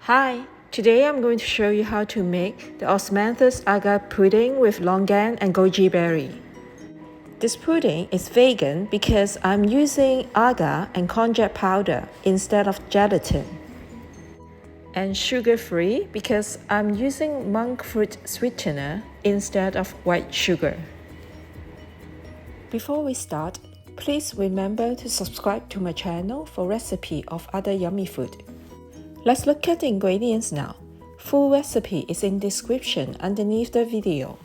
Hi, today I'm going to show you how to make the Osmanthus Agar pudding with Longan and Goji Berry. This pudding is vegan because I'm using agar and konjac powder instead of gelatin. And sugar-free because I'm using monk fruit sweetener instead of white sugar. Before we start, please remember to subscribe to my channel for recipe of other yummy food. Let's look at the ingredients now. Full recipe is in description underneath the video.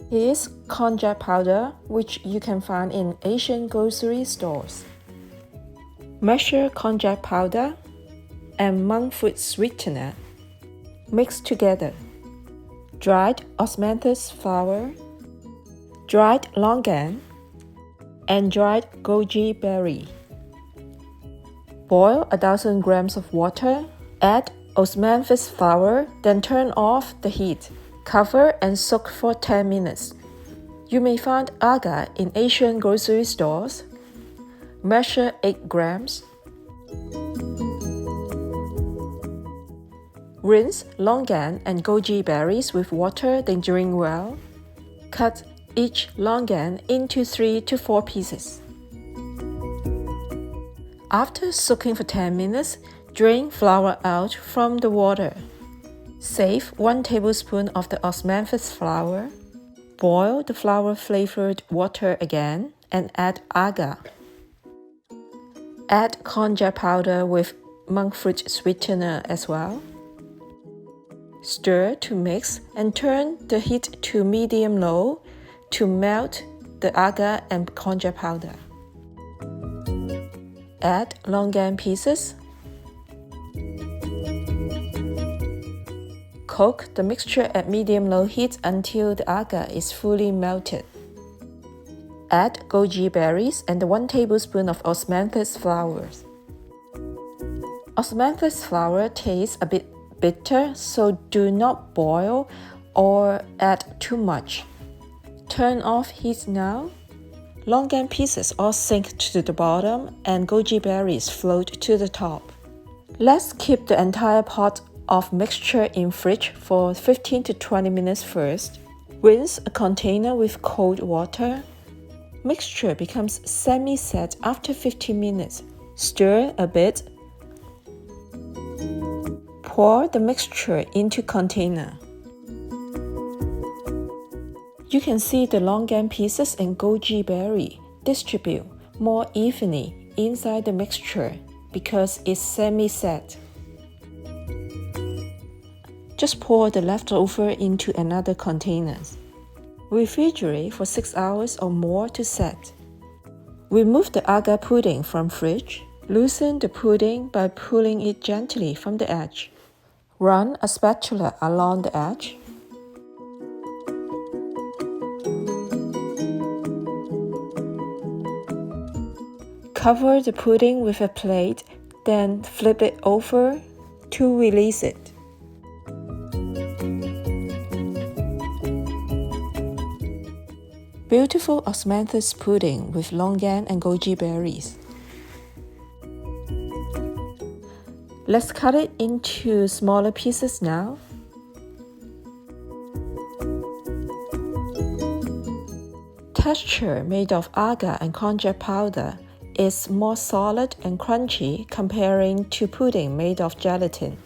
Here's konjac powder, which you can find in Asian grocery stores. Measure konjac powder and monk fruit sweetener. Mix together. Dried osmanthus flower, dried longan, and dried goji berry. Boil 1,000 grams of water, add osmanthus flower, then turn off the heat. Cover and soak for 10 minutes. You may find agar in Asian grocery stores. Measure 8 grams. Rinse longan and goji berries with water, then drain well. Cut each longan into 3 to 4 pieces. After soaking for 10 minutes, drain flour out from the water. Save 1 tablespoon of the osmanthus flour. Boil the flour-flavored water again and add agar. Add konjac powder with monk fruit sweetener as well. Stir to mix and turn the heat to medium-low to melt the agar and konjac powder. Add longan pieces. Cook the mixture at medium-low heat until the agar is fully melted. Add goji berries and 1 tablespoon of osmanthus flour. Osmanthus flour tastes a bit bitter, so do not boil or add too much. Turn off heat now. Longan pieces all sink to the bottom and goji berries float to the top. Let's keep the entire pot of mixture in fridge for 15 to 20 minutes first. Rinse a container with cold water. Mixture becomes semi-set after 15 minutes. Stir a bit. Pour the mixture into container. You can see the longan pieces and goji berry distribute more evenly inside the mixture because it's semi-set. Just pour the leftover into another container. Refrigerate for 6 hours or more to set. Remove the agar pudding from fridge. Loosen the pudding by pulling it gently from the edge. Run a spatula along the edge. Cover the pudding with a plate, then flip it over to release it. Beautiful osmanthus pudding with longan and goji berries. Let's cut it into smaller pieces now. Texture made of agar and konjac powder is more solid and crunchy comparing to pudding made of gelatin.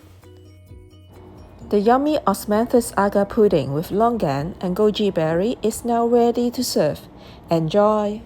The yummy osmanthus agar pudding with longan and goji berry is now ready to serve. Enjoy!